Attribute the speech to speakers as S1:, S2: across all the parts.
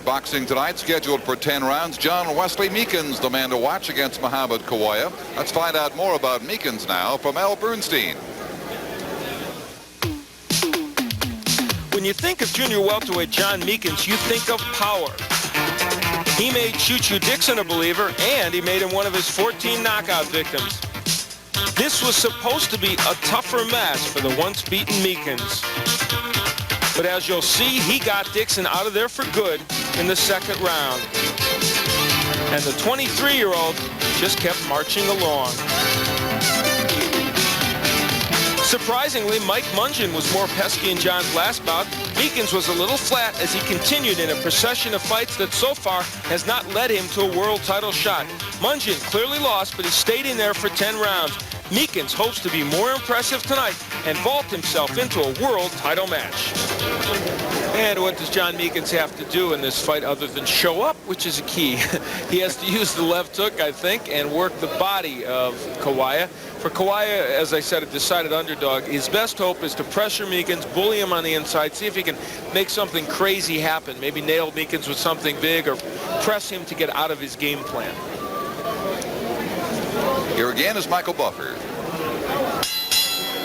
S1: boxing tonight, scheduled for 10 rounds. John Wesley Meekins, the man to watch against Muhammad Kawaya. Let's find out more about Meekins now from Al Bernstein.
S2: When you think of junior welterweight John Meekins, you think of power. He made Choo Choo Dixon a believer, and he made him one of his 14 knockout victims. This was supposed to be a tougher match for the once-beaten Meekins. But as you'll see, he got Dixon out of there for good in the second round. And the 23-year-old just kept marching along. Surprisingly, Mike Mungin was more pesky in John's last bout. Meekins was a little flat as he continued in a procession of fights that so far has not led him to a world title shot. Mungin clearly lost, but he stayed in there for 10 rounds. Meekins hopes to be more impressive tonight and vault himself into a world title match. And what does John Meekins have to do in this fight other than show up, which is a key? He has to use the left hook, I think, and work the body of Kawaya. For Kawaya, as I said, a decided underdog, his best hope is to pressure Meekins, bully him on the inside, see if he can make something crazy happen. Maybe nail Meekins with something big or press him to get out of his game plan.
S1: Here again is Michael Buffer.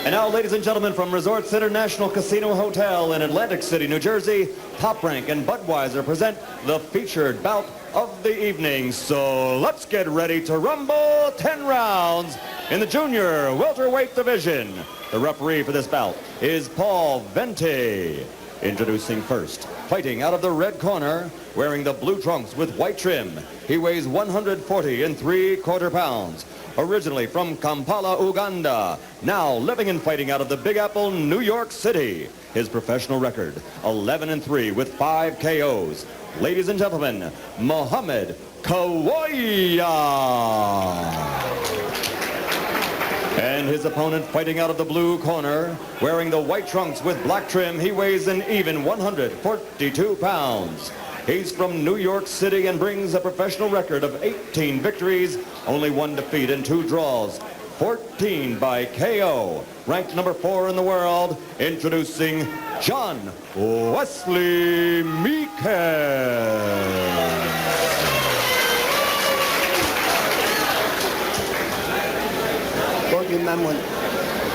S3: And now, ladies and gentlemen, from Resorts International Casino Hotel in Atlantic City, New Jersey, Top Rank and Budweiser present the featured bout of the evening. So let's get ready to rumble 10 rounds in the junior welterweight division. The referee for this bout is Paul Venti. Introducing first, fighting out of the red corner, wearing the blue trunks with white trim. He weighs 140 3/4 pounds. Originally from Kampala, Uganda, now living and fighting out of the Big Apple, New York City. His professional record, 11-3 with 5 KOs. Ladies and gentlemen, Muhammad Kawaya. And his opponent fighting out of the blue corner, wearing the white trunks with black trim, he weighs an even 142 pounds. He's from New York City and brings a professional record of 18 victories, only 1 defeat and 2 draws, 14 by KO. Ranked number 4 in the world, introducing John Wesley Meekins.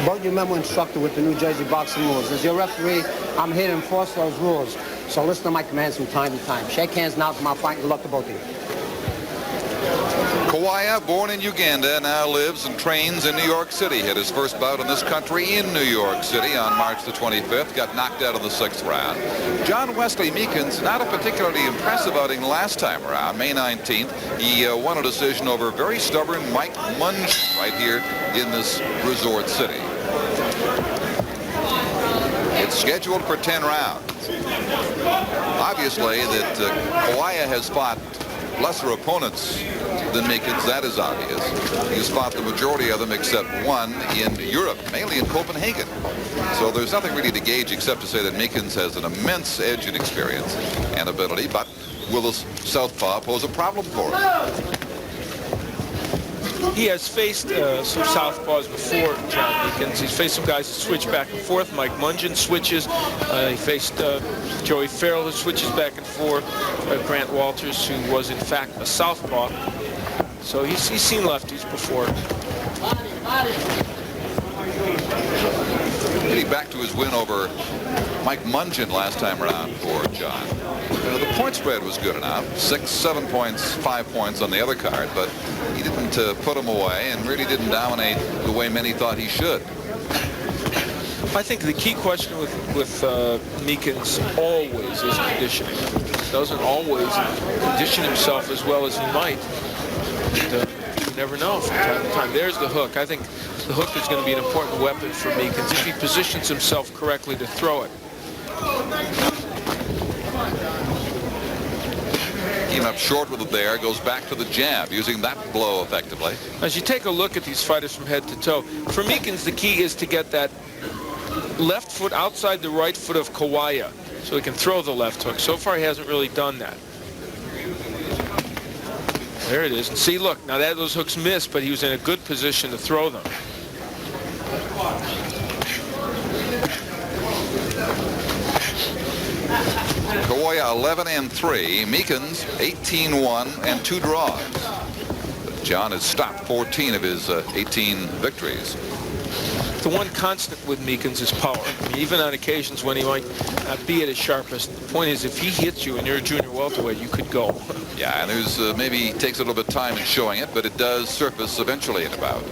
S4: Both your memo instructor with the New Jersey boxing rules. As your referee, I'm here to enforce those rules. So listen to my commands from time to time. Shake hands now for my fight. Good luck to both of you.
S1: Kawaya, born in Uganda, now lives and trains in New York City. Hit his first bout in this country in New York City on March the 25th. Got knocked out in the 6th round. John Wesley Meekins, not a particularly impressive outing last time around. May 19th, he won a decision over very stubborn Mike Mungin right here in this resort city. It's scheduled for 10 rounds. Obviously that Kawaya has fought lesser opponents than Meekins, that is obvious. He's fought the majority of them except one in Europe, mainly in Copenhagen. So there's nothing really to gauge except to say that Meekins has an immense edge in experience and ability, but will the southpaw pose a problem for him?
S2: He has faced some southpaws before, John Meekins. He's faced some guys who switch back and forth. Mike Mungin switches. He faced Joey Farrell, who switches back and forth. Grant Walters, who was in fact a southpaw. So he's seen lefties before.
S1: Getting back to his win over Mike Mungin last time around for John. The point spread was good enough. 6, 7 points, 5 points on the other card, but he didn't put him away and really didn't dominate the way many thought he should.
S2: I think the key question with Meekins always is conditioning. He doesn't always condition himself as well as he might. And, you never know from time to time. There's the hook. I think the hook is going to be an important weapon for Meekins if he positions himself correctly to throw it.
S1: Came up short with it there, goes back to the jab, using that blow effectively.
S2: As you take a look at these fighters from head to toe, for Meekins the key is to get that left foot outside the right foot of Kawaya so he can throw the left hook. So far he hasn't really done that. There it is. And see, look, now those hooks missed, but he was in a good position to throw them.
S1: Kawaya 11-3. Meekins 18-1 and 2 draws. But John has stopped 14 of his 18 victories.
S2: The one constant with Meekins is power. I mean, even on occasions when he might not be at his sharpest. The point is, if he hits you and you're a junior welterweight, you could go.
S1: Yeah, and there's maybe takes a little bit of time in showing it, but it does surface eventually in a bout.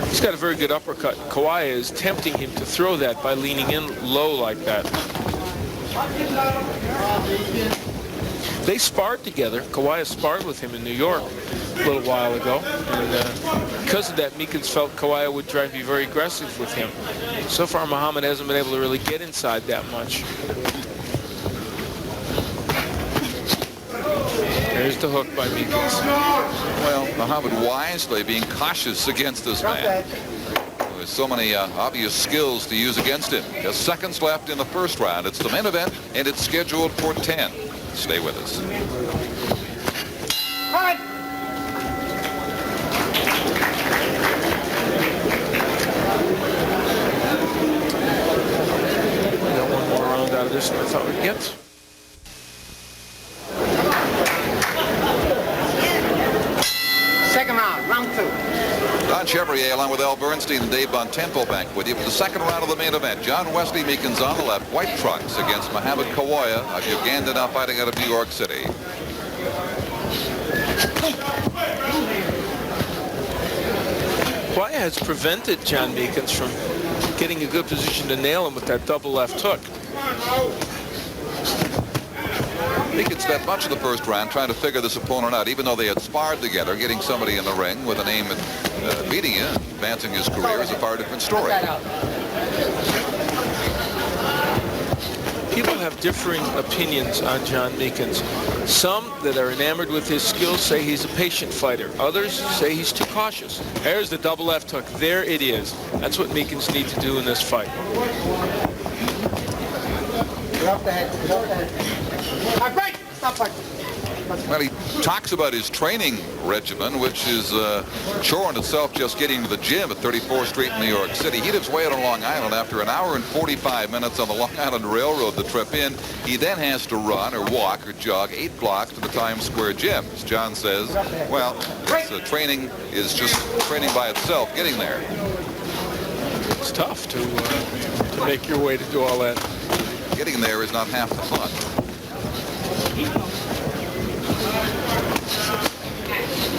S2: He's got a very good uppercut. Kawaya is tempting him to throw that by leaning in low like that. They sparred together. Kawaya sparred with him in New York a little while ago. And because of that, Meekins felt Kawaya would try to be very aggressive with him. So far, Muhammad hasn't been able to really get inside that much. There's the hook by Meekins.
S1: Well, Muhammad wisely being cautious against this man. There's so many obvious skills to use against him. Just seconds left in the first round. It's the main event, and it's scheduled for 10. Stay with us.
S2: We got one more round out of this than I thought we'd get.
S4: Second round, round 2.
S1: Don Chevrier along with Al Bernstein and Dave Bontempo back with you for the second round of the main event. John Wesley Meekins on the left, white trunks against Muhammad Kawaya of Uganda, now fighting out of New York City.
S2: Kawaya has prevented John Meekins from getting a good position to nail him with that double left hook.
S1: Meekins spent much of the first round trying to figure this opponent out, even though they had sparred together. Getting somebody in the ring with an aim at beating you, advancing his career is a far different story.
S2: People have differing opinions on John Meekins. Some that are enamored with his skills say he's a patient fighter. Others say he's too cautious. There's the double left hook. There it is. That's what Meekins needs to do in this fight.
S4: Get off the head. Get off the head. All right, break. Stop fighting.
S1: Well, he talks about his training regimen, which is a chore in itself, just getting to the gym at 34th Street in New York City. He lives way out on Long Island. After an hour and 45 minutes on the Long Island Railroad, the trip in, he then has to run or walk or jog 8 blocks to the Times Square gym. As John says, well, training is just training by itself, getting there.
S2: It's tough to make your way to do all that.
S1: Getting there is not half the fun.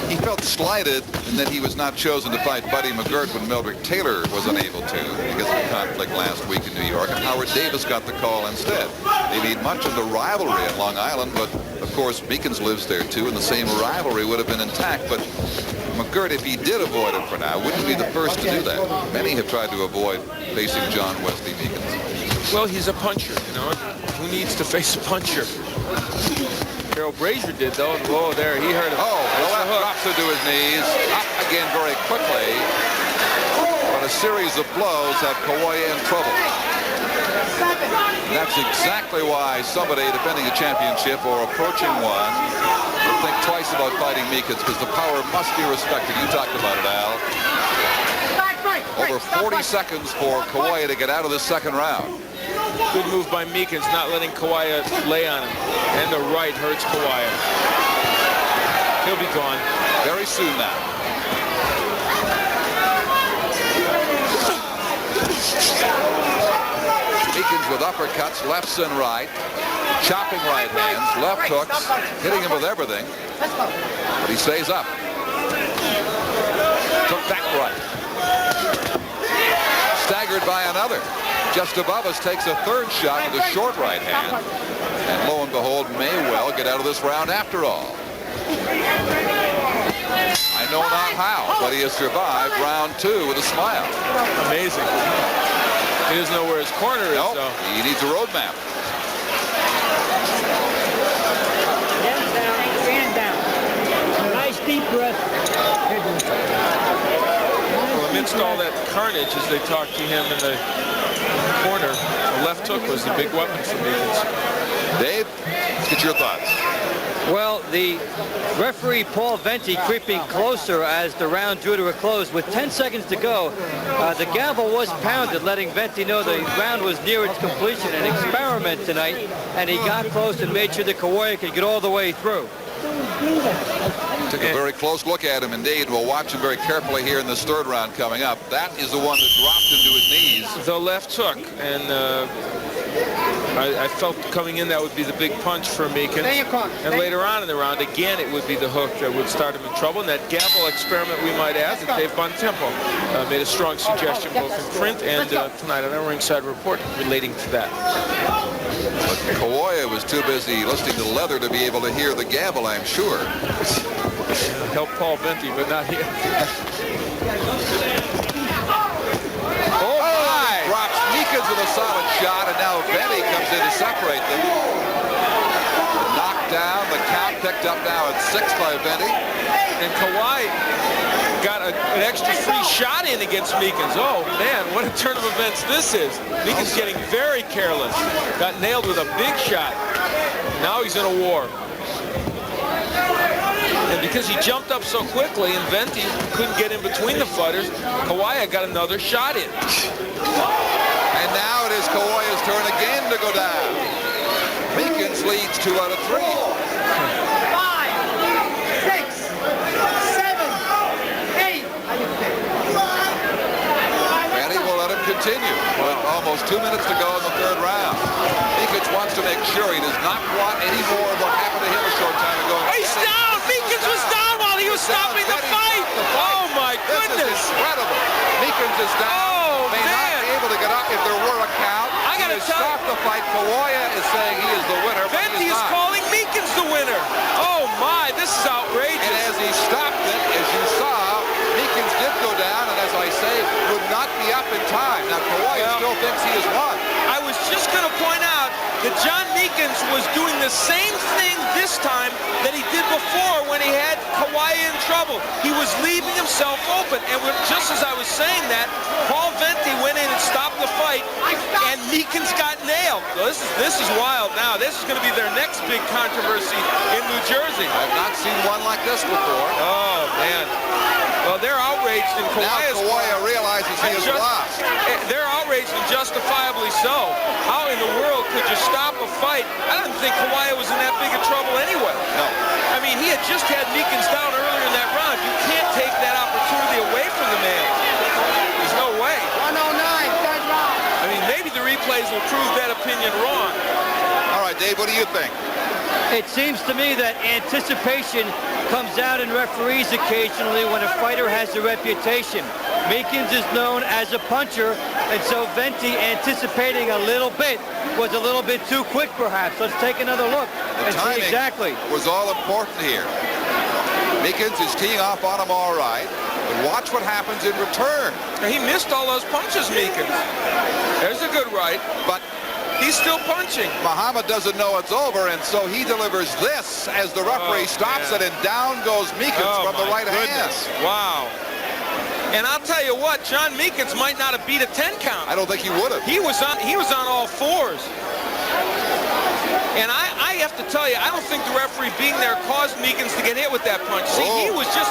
S1: He felt slighted in that he was not chosen to fight Buddy McGirt when Meldrick Taylor was unable to because of the conflict last week in New York, and Howard Davis got the call instead. They made much of the rivalry at Long Island, but of course Meekins lives there too, and the same rivalry would have been intact. But McGirt, if he did avoid it for now, wouldn't be the first to do that. Many have tried to avoid facing John Wesley Meekins.
S2: Well, he's a puncher, you know. Who needs to face a puncher? Carol Brazier did, though, and whoa, there, he heard him.
S1: Oh, the left drops into his knees. Up again very quickly. But a series of blows have Kawaya in trouble. And that's exactly why somebody defending a championship or approaching one would think twice about fighting Meekins, because the power must be respected. You talked about it, Al. Over 40 seconds for Kawaya to get out of this second round.
S2: Good move by Meekins, not letting Kawaya lay on him. And the right hurts Kawaya. He'll be gone
S1: very soon now. Meekins with uppercuts, lefts and right, chopping right hands, left hooks, hitting him with everything. But he stays up. Took that right. Staggered by another. Just above us takes a third shot with a short right hand. And lo and behold, may well get out of this round after all. I know not how, but he has survived round 2 with a smile.
S2: Amazing. He doesn't know where his corner is,
S1: nope,
S2: though.
S1: He needs a road map.
S5: Stand down. Nice deep breath.
S2: Well, amidst all that carnage, as they talked to him in the corner, the left hook was the big weapon for Meekins.
S1: Dave, let's get your thoughts.
S6: Well, the referee, Paul Venti, creeping closer as the round drew to a close. With 10 seconds to go, the gavel was pounded, letting Venti know the round was near its completion. An experiment tonight, and he got close and made sure that Kawaya could get all the way through.
S1: Took a very close look at him, indeed. We'll watch him very carefully here in this third round coming up. That is the one that dropped him to his knees.
S2: The left hook, and I felt coming in that would be the big punch for Meekins. And later on in the round, again, it would be the hook that would start him in trouble. And that gavel experiment, we might add, that Dave Bontempo made a strong suggestion both in print and tonight on our Ringside Report relating to that.
S1: But Kawaya was too busy listening to Leather to be able to hear the gavel, I'm sure.
S2: Helped Paul Venti, but not him.
S1: Drops Meekins with a solid shot, and now Venti comes in to separate them. Knocked down, the count picked up now at 6 by Venti.
S2: And Kawhi got an extra free shot in against Meekins. Oh, man, what a turn of events this is. Meekins getting very careless. Got nailed with a big shot. Now he's in a war. And because he jumped up so quickly and Venti couldn't get in between the fighters, Kawaya got another shot in.
S1: And now it is Kawaya's turn again to go down. Meekins leads 2 out of 3.
S7: 5, 6, 7, 8.
S1: Venti will let him continue with almost 2 minutes to go in the third round. Meekins wants to make sure he does not want any more of what happened to him a short time ago.
S2: He's down! Meekins was down while he was stopping the fight! Oh my goodness!
S1: This is incredible. Meekins is down. May not be able to get up if there were a count.
S2: I gotta
S1: tell you. Stop the fight. Kawaya is saying he is the winner.
S2: Venti is calling Meekins the winner. Oh my, this is outrageous.
S1: And as he stopped it, as you saw, Meekins did go down, and as I say, would not be up in time. Now Kawaya still thinks he has won.
S2: I was just going to point out that John Meekins was doing the same thing this time that he did before when he had Kawaya in trouble. He was leaving himself open, and just as I was saying that, Paul Venti went in and stopped the fight, and Meekins got nailed. So this is wild now. This is going to be their next big controversy in New Jersey.
S1: I've not seen one like this before.
S2: Oh, man. Well, they're outraged, and Kawaya's...
S1: Now Kawaya realizes he has lost.
S2: They're outraged, and justifiably so. How in the world could you stop a fight? I didn't think Kawaya was in that big of trouble anyway.
S1: No.
S2: I mean, he had just had Meekins down earlier in that round. You can't take that opportunity away from the man. There's no way.
S7: 109, third round.
S2: I mean, maybe the replays will prove that opinion wrong.
S1: All right, Dave, what do you think?
S6: It seems to me that anticipation comes out in referees occasionally when a fighter has a reputation. Meekins is known as a puncher, and so Venti, anticipating a little bit, was a little bit too quick perhaps. Let's take another look and see exactly.
S1: Was all important here. Meekins is teeing off on him all right, but watch what happens in return.
S2: He missed all those punches, Meekins. There's a good right, but he's still punching.
S1: Muhammad doesn't know it's over, and so he delivers this as the referee stops it, and down goes Meekins from the right hand.
S2: Wow. And I'll tell you what, John Meekins might not have beat a 10 count.
S1: I don't think he would have.
S2: He was on all fours. And I have to tell you, I don't think the referee being there caused Meekins to get hit with that punch. See, he was just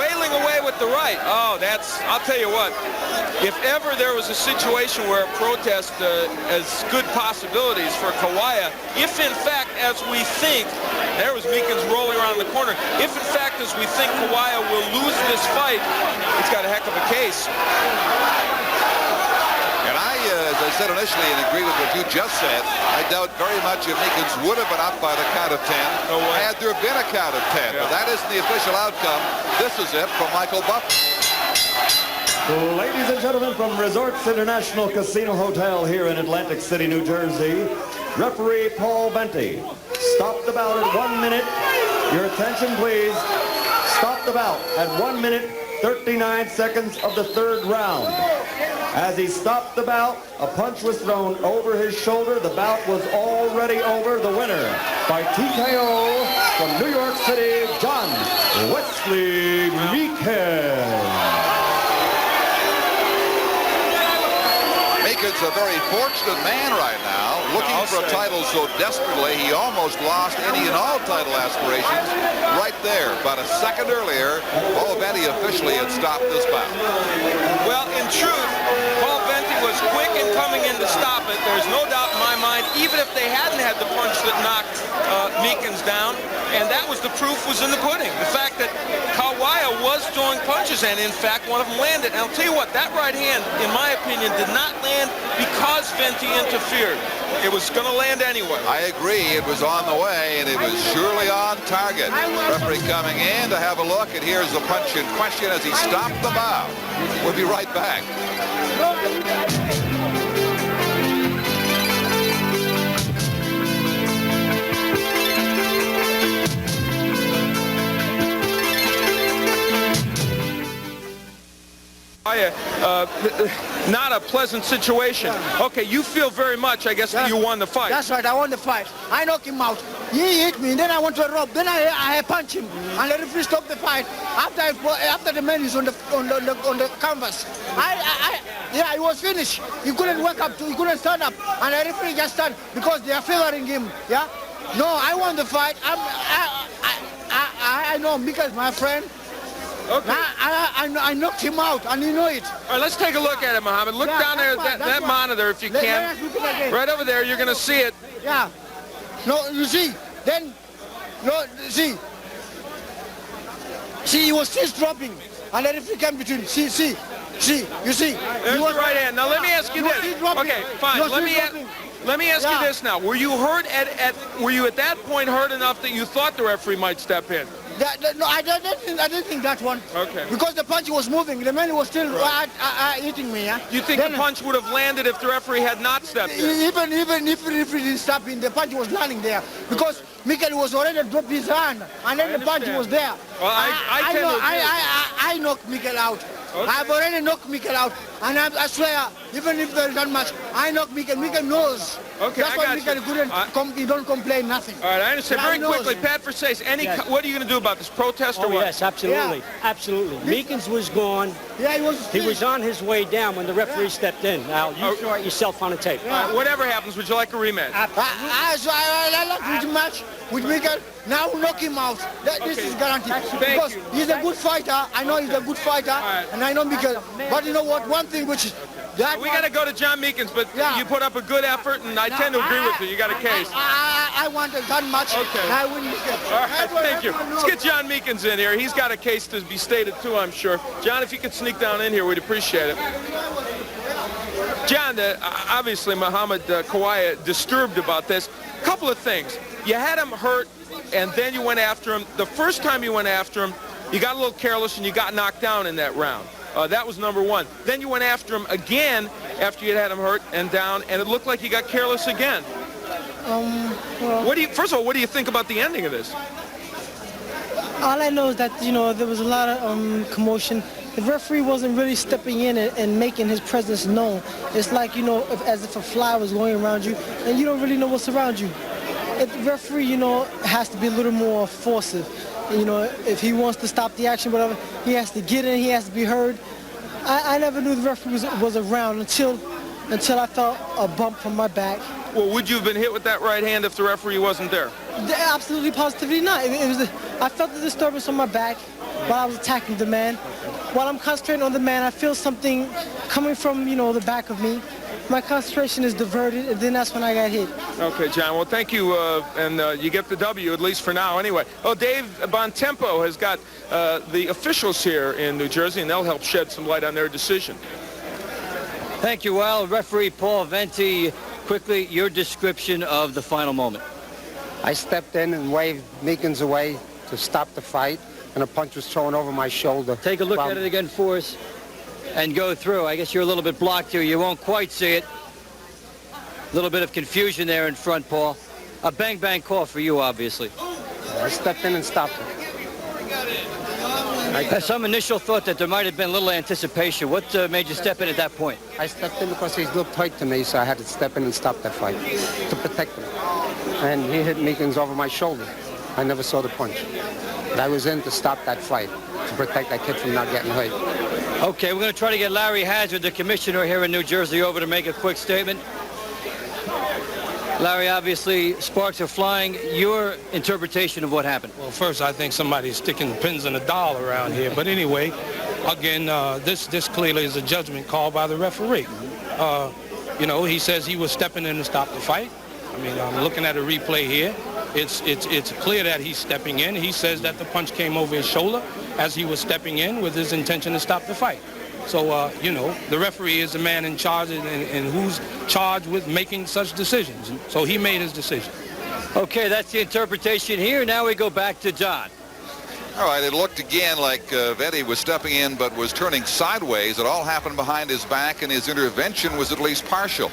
S2: wailing away with the right. Oh, I'll tell you what, if ever there was a situation where a protest has good possibilities for Kawaya, if in fact, as we think, there was Meekins rolling around the corner, if in fact, as we think Kawaya will lose this fight, he's got a heck of a case.
S1: As I said initially, and agree with what you just said, I doubt very much if Meekins would have been up by the count of 10 had there been a count of 10. But that isn't the official outcome. This is it from Michael Buffer.
S3: Ladies and gentlemen, from Resorts International Casino Hotel here in Atlantic City, New Jersey, referee Paul Venti stopped the bout at 1 minute. Your attention, please. Stopped the bout at 1 minute, 39 seconds of the third round. As he stopped the bout, a punch was thrown over his shoulder. The bout was already over. The winner by TKO from New York City, John Wesley Meekins.
S1: Meekins It's a very fortunate man right now, looking for a title so desperately he almost lost any and all title aspirations right there. About a second earlier, Paul Venti officially had stopped this bout.
S2: Well, in truth, Paul Venti was quick in coming in to stop it. There's no doubt in my mind, even if they hadn't had the punch that knocked Meekins down, and that was the proof was in the pudding. The fact that Kawaya was throwing punches, and in fact, one of them landed. And I'll tell you what, that right hand, in my opinion, did not land because Venti interfered. It was going to land anyway.
S1: I agree. It was on the way, and it was surely on target. Referee coming in to have a look, and here's the punch in question as he stopped the bout. We'll be right back.
S2: Not a pleasant situation. Okay, you feel very much, I guess, that you won the fight.
S7: That's right, I won the fight. I knocked him out. He hit me, then I went to a rope. Then I punched him, and the referee stopped the fight. After the man is on the canvas, yeah, he was finished. He couldn't wake up, he couldn't stand up, and the referee just stand because they are favoring him. Yeah, no, I won the fight. I know because my friend.
S2: Okay.
S7: I knocked him out, and you know it.
S2: All right, let's take a look at it, Muhammad. Look down there at that monitor if you can. Right over there, you're going to see it.
S7: Yeah. No, you see, then, no, see, he was still dropping, and the referee came between. See, you see.
S2: There's the right hand. Now, let me ask you this. Okay, fine. Let me ask you this now. Were you hurt were you at that point hurt enough that you thought the referee might step in?
S7: No, I didn't think that one.
S2: Okay.
S7: Because the punch was moving. The man was still hitting me. Yeah.
S2: You think the punch would have landed if the referee had not stepped in?
S7: Even if the referee didn't step in, the punch was landing there. Because Mikkel was already dropped his hand, and then the punch was there.
S2: Well,
S7: I knocked Mikkel out. Okay. I've already knocked Mikkel out, and I swear, even if there is not much, I knocked Mikkel. Mikkel knows.
S2: Okay,
S7: that's why Mikkel couldn't. He don't complain nothing.
S2: All right, I understand. Very quickly, Pat Versace, what are you going to do about this protest or what?
S5: Yes, absolutely, absolutely. Meekins was gone.
S7: Yeah,
S5: he was on his way down when the referee stepped in. Now you saw it yourself on the tape.
S2: Whatever happens, would you like a rematch?
S7: I like rematch with Mikkel. Now knock him out. This is guaranteed. Because he's a good fighter. I know he's a good fighter, and I know Mikkel. But you know what? One thing which is
S2: we got to go to John Meekins, but you put up a good effort, and I tend to agree with you. You got a case.
S7: I want it done much.
S2: Okay.
S7: And I win Meekins.
S2: All right, thank you. Let's get John Meekins in here. He's got a case to be stated too, I'm sure. John, if you could sneak down in here, we'd appreciate it. John, obviously Muhammad Kawaya disturbed about this. A couple of things. You had him hurt, and then you went after him. The first time you went after him, you got a little careless and you got knocked down in that round. That was number one. Then you went after him again after you had him hurt and down, and it looked like you got careless again.
S8: Well,
S2: first of all, what do you think about the ending of this?
S8: All I know is that, there was a lot of commotion. The referee wasn't really stepping in and making his presence known. It's like, as if a fly was going around you, and you don't really know what's around you. The referee, has to be a little more forceful. If he wants to stop the action, whatever, he has to get in, he has to be heard. I never knew the referee was around until I felt a bump from my back.
S2: Well, would you have been hit with that right hand if the referee wasn't there?
S8: Absolutely, positively not. I felt the disturbance on my back while I was attacking the man. While I'm concentrating on the man, I feel something coming from, the back of me. My concentration is diverted, and then that's when I got hit.
S2: Okay, John. Well, thank you, and you get the W, at least for now, anyway. Oh, Dave Bontempo has got the officials here in New Jersey, and they'll help shed some light on their decision.
S6: Thank you, Al. Referee Paul Venti, quickly, your description of the final moment.
S4: I stepped in and waved Meekins away to stop the fight, and a punch was thrown over my shoulder.
S6: Take a look at it again for us. And go through. I guess you're a little bit blocked here. You won't quite see it. A little bit of confusion there in front, Paul. A bang-bang call for you, obviously.
S4: I stepped in and stopped it.
S6: I had some initial thought that there might have been a little anticipation. What made you step in at that point?
S4: I stepped in because he looked tight to me, so I had to step in and stop that fight to protect him. And he hit Meekins over my shoulder. I never saw the punch. But I was in to stop that fight, to protect that kid from not getting hurt.
S6: Okay, we're going to try to get Larry Hazard, the commissioner here in New Jersey, over to make a quick statement. Larry, obviously, sparks are flying. Your interpretation of what happened?
S9: Well, first, I think somebody's sticking pins in a doll around here. But anyway, again, this clearly is a judgment call by the referee. You know, he says he was stepping in to stop the fight. I mean, I'm looking at a replay here. It's clear that he's stepping in. He says that the punch came over his shoulder as he was stepping in with his intention to stop the fight. So, you know, the referee is the man in charge and who's charged with making such decisions. So he made his decision.
S6: Okay, that's the interpretation here. Now we go back to John.
S1: All right, it looked again like Vente was stepping in but was turning sideways. It all happened behind his back, and his intervention was at least partial.